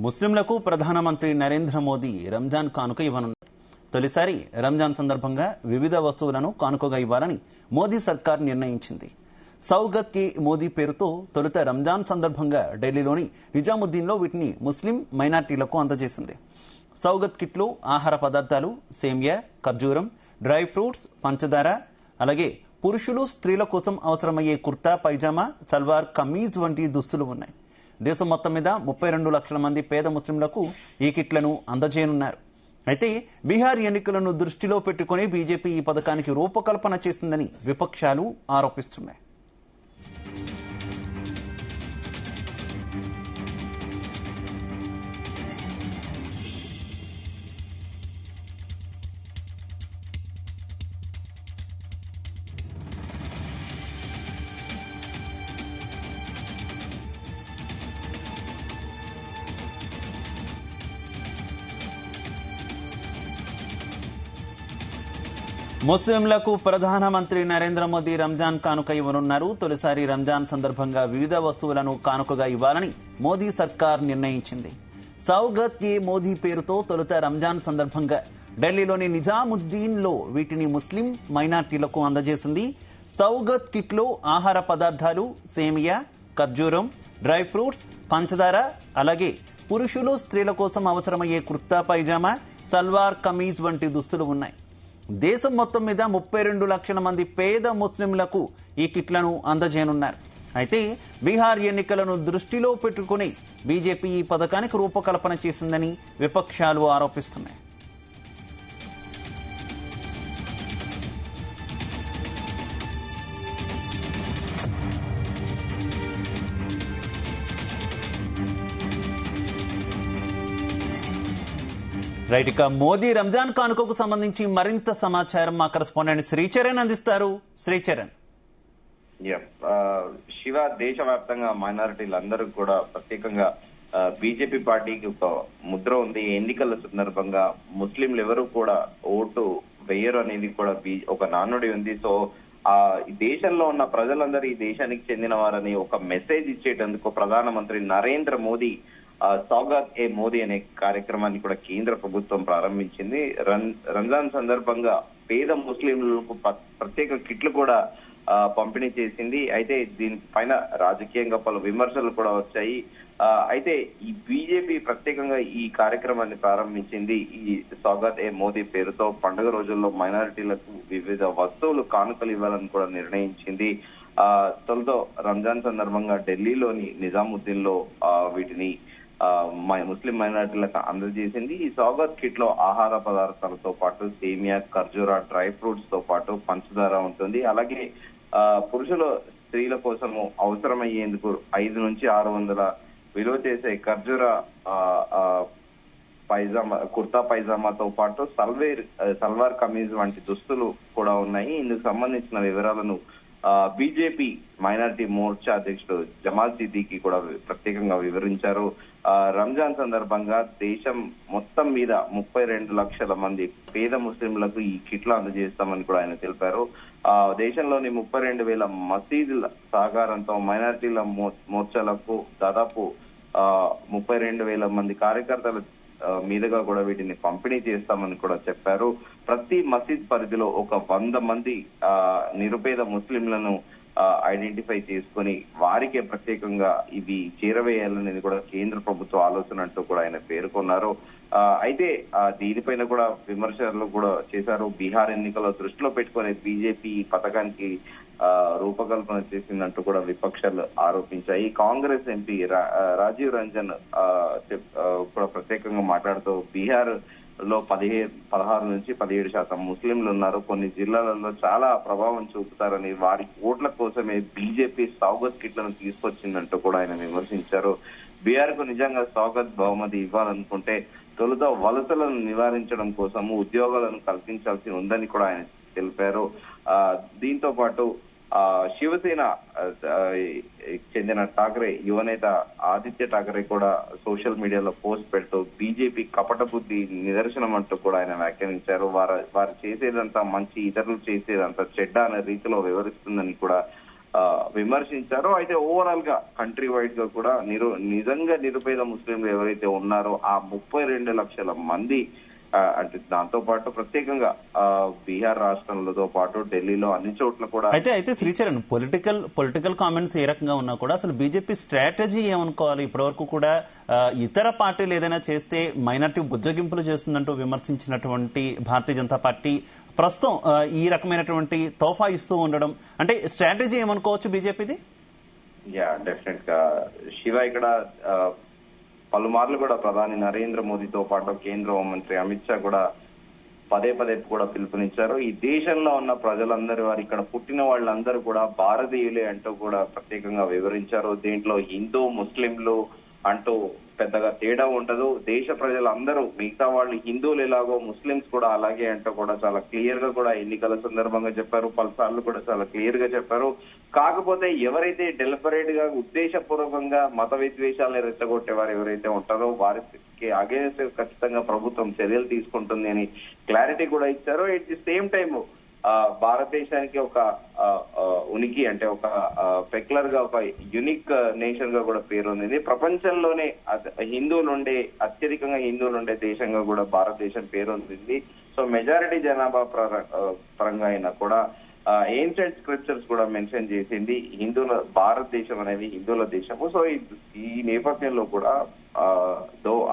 ముస్లింలకు ప్రధానమంత్రి నరేంద్ర మోదీ రంజాన్ కానుక ఇవ్వనున్నారు. తొలిసారి రంజాన్ సందర్భంగా వివిధ వస్తువులను కానుకగా ఇవ్వాలని మోదీ సర్కార్ నిర్ణయించింది. సౌగత్ కి మోదీ పేరుతో తొలుత రంజాన్ సందర్భంగా ఢిల్లీలోని నిజాముద్దీన్లో వీటిని ముస్లిం మైనార్టీలకు అందజేసింది. సౌగత్ కిట్లో ఆహార పదార్థాలు, సేమియా, ఖర్జూరం, డ్రై ఫ్రూట్స్, పంచదార, అలాగే పురుషులు, స్త్రీల కోసం అవసరమయ్యే కుర్తా, పైజామా, సల్వార్ కమీజ్ వంటి దుస్తులు ఉన్నాయి. దేశం మొత్తం మీద 32 లక్షల మంది పేద ముస్లింలకు ఈ కిట్లను అందజేయనున్నారు. అయితే బీహార్ ఎన్నికలను దృష్టిలో పెట్టుకుని బీజేపీ ఈ పథకానికి రూపకల్పన చేసిందని విపక్షాలు ఆరోపిస్తున్నాయి. ముస్లింలకు ప్రధానమంత్రి నరేంద్ర మోదీ రంజాన్ కానుక ఇవ్వనున్నారు. తొలిసారి రంజాన్ సందర్భంగా వివిధ వస్తువులను కానుకగా ఇవ్వాలని మోదీ సర్కార్ నిర్ణయించింది. సౌగత్ కి మోదీ పేరుతో తొలుత రంజాన్ సందర్భంగా ఢిల్లీలోని నిజాముద్దీన్లో వీటిని ముస్లిం మైనార్టీలకు అందజేసింది. సౌగత్ కిట్లో ఆహార పదార్థాలు, సేమియా, ఖర్జూరం, డ్రై ఫ్రూట్స్, పంచదార, అలాగే పురుషులు, స్త్రీల కోసం అవసరమయ్యే కుర్తా, పైజామా, సల్వార్ కమీజ్ వంటి దుస్తులు ఉన్నాయి. దేశం మొత్తం మీద 32 లక్షల మంది పేద ముస్లింలకు ఈ కిట్లను అందజేయనున్నారు. అయితే బీహార్ ఎన్నికలను దృష్టిలో పెట్టుకుని బీజేపీ ఈ పథకానికి రూపకల్పన చేసిందని విపక్షాలు ఆరోపిస్తున్నాయి. రైట్, ఇక మోదీ రంజాన్ కానుకకు సంబంధించి మరింత సమాచారం మా కరెస్పాండెంట్ శ్రీచరణ్ అందిస్తారు. శ్రీచరణ్. శివ, దేశవ్యాప్తంగా మైనారిటీలందరూ కూడా ప్రత్యేకంగా బీజేపీ పార్టీకి ఒక ముద్ర ఉంది. ఎన్నికల సందర్భంగా ముస్లింలు ఎవరు కూడా ఓటు వేయరు అనేది కూడా ఒక నానుడి ఉంది. సో ఈ దేశంలో ఉన్న ప్రజలందరూ ఈ దేశానికి చెందిన వారని ఒక మెసేజ్ ఇచ్చేటందుకు ప్రధానమంత్రి నరేంద్ర మోదీ సౌగత్ ఏ మోదీ అనే కార్యక్రమాన్ని కూడా కేంద్ర ప్రభుత్వం ప్రారంభించింది. రంజాన్ సందర్భంగా పేద ముస్లింలకు ప్రత్యేక కిట్లు కూడా పంపిణీ చేసింది. అయితే దీనిపైన రాజకీయంగా పలు విమర్శలు కూడా వచ్చాయి. అయితే ఈ బీజేపీ ప్రత్యేకంగా ఈ కార్యక్రమాన్ని ప్రారంభించింది. ఈ సౌగత్ ఏ మోదీ పేరుతో పండుగ రోజుల్లో మైనారిటీలకు వివిధ వస్తువులు కానుకలు ఇవ్వాలని కూడా నిర్ణయించింది. తొలుతో రంజాన్ సందర్భంగా ఢిల్లీలోని నిజాముద్దీన్ లో వీటిని ముస్లిం మైనారిటీలకు అందజేసింది. ఈ సౌగత్ కిట్ లో ఆహార పదార్థాలతో పాటు సేమియా, ఖర్జూరా, డ్రై ఫ్రూట్స్ తో పాటు పంచదార ఉంటుంది. అలాగే పురుషులు, స్త్రీల కోసము అవసరమయ్యేందుకు 500 నుంచి 600 విలువ చేసే ఖర్జూరా పైజామా, కుర్తా పైజామాతో పాటు సల్వార్ కమీజ్ వంటి దుస్తులు కూడా ఉన్నాయి. ఇందుకు సంబంధించిన వివరాలను బీజేపీ మైనారిటీ మోర్చా అధ్యక్షుడు జమాల్ సిద్దికి కూడా ప్రత్యేకంగా వివరించారు. రంజాన్ సందర్భంగా దేశం మొత్తం మీద 32 లక్షల మంది పేద ముస్లింలకు ఈ కిట్లు అందజేస్తామని కూడా ఆయన తెలిపారు. దేశంలోని 32,000 మసీదుల సహకారంతో మైనారిటీల మోర్చాలకు దాదాపు 32,000 మంది కార్యకర్తల మీదుగా కూడా వీటిని పంపిణీ చేస్తామని కూడా చెప్పారు. ప్రతి మసీద్ పరిధిలో ఒక 100 మంది నిరుపేద ముస్లింలను ఐడెంటిఫై చేసుకుని వారికే ప్రత్యేకంగా ఇవి చేరవేయాలనేది కూడా కేంద్ర ప్రభుత్వ ఆలోచన అంటూ కూడా ఆయన పేర్కొన్నారు. అయితే దీనిపైన కూడా విమర్శలు కూడా చేశారు. బీహార్ ఎన్నికల దృష్టిలో పెట్టుకుని బీజేపీ పథకానికి రూపకల్పన చేసిందంటూ కూడా విపక్షాలు ఆరోపించాయి. కాంగ్రెస్ ఎంపీ రాజీవ్ రంజన్ కూడా ప్రత్యేకంగా మాట్లాడుతూ బీహార్ లో 16 నుంచి 17% ముస్లింలు ఉన్నారు. కొన్ని జిల్లాలలో చాలా ప్రభావం చూపుతారని వారి ఓట్ల కోసమే బీజేపీ సౌగత్ కిట్లను తీసుకొచ్చిందంటూ కూడా ఆయన విమర్శించారు. బీహార్ కు నిజంగా సౌగత్ బహుమతి ఇవ్వాలనుకుంటే తొలుత వలసలను నివారించడం కోసము ఉద్యోగాలను కల్పించాల్సి ఉందని కూడా ఆయన తెలిపారు. దీంతో పాటు శివసేన చెందిన ఠాకరే యువనేత ఆదిత్య ఠాకరే కూడా సోషల్ మీడియాలో పోస్ట్ పెడుతూ బీజేపీ కపట బుద్ధి నిదర్శనం అంటూ కూడా ఆయన వ్యాఖ్యానించారు. వారు చేసేదంతా మంచి, ఇతరులు చేసేదంతా చెడ్డ అనే రీతిలో వివరిస్తుందని కూడా విమర్శించారో. అయితే ఓవరాల్ గా కంట్రీ వైడ్ గా కూడా నిజంగా నిరుపేద ముస్లింలు ఎవరైతే ఉన్నారో ఆ 32 లక్షల మంది అంటే దాంతో పాటు ప్రత్యేకంగా బీహార్ రాష్ట్రంలో పాటు ఢిల్లీలో అన్ని చోట్ల కూడా అయితే శ్రీచరణ్ పొలిటికల్ కామెంట్స్ ఏ రకంగా ఉన్నా కూడా అసలు బీజేపీ స్ట్రాటజీ ఏమనుకోవాలి? ఇప్పటివరకు కూడా ఇతర పార్టీలు ఏదైనా చేస్తే మైనార్టీ బుజ్జగింపులు చేస్తుందంటూ విమర్శించినటువంటి భారతీయ జనతా పార్టీ ప్రస్తుతం ఈ రకమైనటువంటి తోఫా ఇస్తూ ఉండడం అంటే స్ట్రాటజీ ఏమనుకోవచ్చు బీజేపీది? యా, డెఫినెట్ గా శివ ఇక్కడ పలుమార్లు కూడా ప్రధాని నరేంద్ర మోదీతో పాటు కేంద్ర హోంమంత్రి అమిత్ షా కూడా పదే కూడా పిలుపునిచ్చారు. ఈ దేశంలో ఉన్న ప్రజలందరూ వారు ఇక్కడ పుట్టిన వాళ్ళందరూ కూడా భారతీయులే అంటూ కూడా ప్రత్యేకంగా వివరించారు. దీంట్లో హిందూ ముస్లింలు అంటూ పెద్దగా తేడా ఉండదు. దేశ ప్రజలందరూ మిగతా వాళ్ళు హిందువులు ఎలాగో ముస్లింస్ కూడా అలాగే అంటూ కూడా చాలా క్లియర్ గా కూడా ఎన్నికల సందర్భంగా చెప్పారు. పలుసార్లు కూడా చాలా క్లియర్ గా చెప్పారు. కాకపోతే ఎవరైతే డెలిబరేట్ గా ఉద్దేశపూర్వకంగా మత విద్వేషాలను రెచ్చగొట్టేవారు ఎవరైతే ఉంటారో వారికి అగేన్స్ట్ ఖచ్చితంగా ప్రభుత్వం చర్యలు తీసుకుంటుంది అని క్లారిటీ కూడా ఇచ్చారు. ఎట్ ది సేమ్ టైమ్ భారతదేశానికి ఒక ఉనికి అంటే ఒక పెక్యులర్ గా ఒక యునిక్ నేషన్ గా కూడా పేరు ఉంది. ప్రపంచంలోనే అత్యధికంగా హిందువులు ఉండే దేశంగా కూడా భారతదేశం పేరు ఉంది. సో మెజారిటీ జనాభా పరంగా అయినా కూడా ఏన్షియంట్ స్క్రిప్చర్స్ కూడా మెన్షన్ చేసింది భారతదేశం అనేది హిందువుల దేశము. సో ఈ నేపథ్యంలో కూడా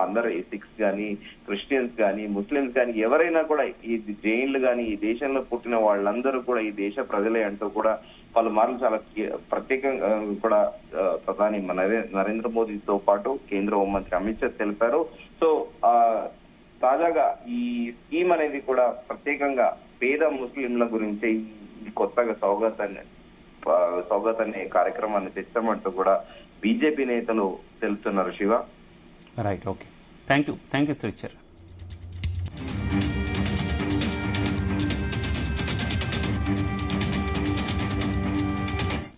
అందరు సిక్స్ గానీ క్రిస్టియన్స్ గానీ ముస్లింస్ గానీ ఎవరైనా కూడా ఈ జైన్లు గానీ ఈ దేశంలో పుట్టిన వాళ్ళందరూ కూడా ఈ దేశ ప్రజలే అంటూ కూడా పలుమార్లు చాలా ప్రత్యేకంగా కూడా ప్రధాని నరేంద్ర మోదీతో పాటు కేంద్ర హోంమంత్రి అమిత్ షా తెలిపారు. సో తాజాగా ఈ స్కీమ్ అనేది కూడా ప్రత్యేకంగా పేద ముస్లింల గురించి కొత్తగా సౌగత్ అనే కార్యక్రమాన్ని తెచ్చామంటూ కూడా బీజేపీ నేతలు తెలుపుతున్నారు. Shiva, right, okay, thank you Sricharan.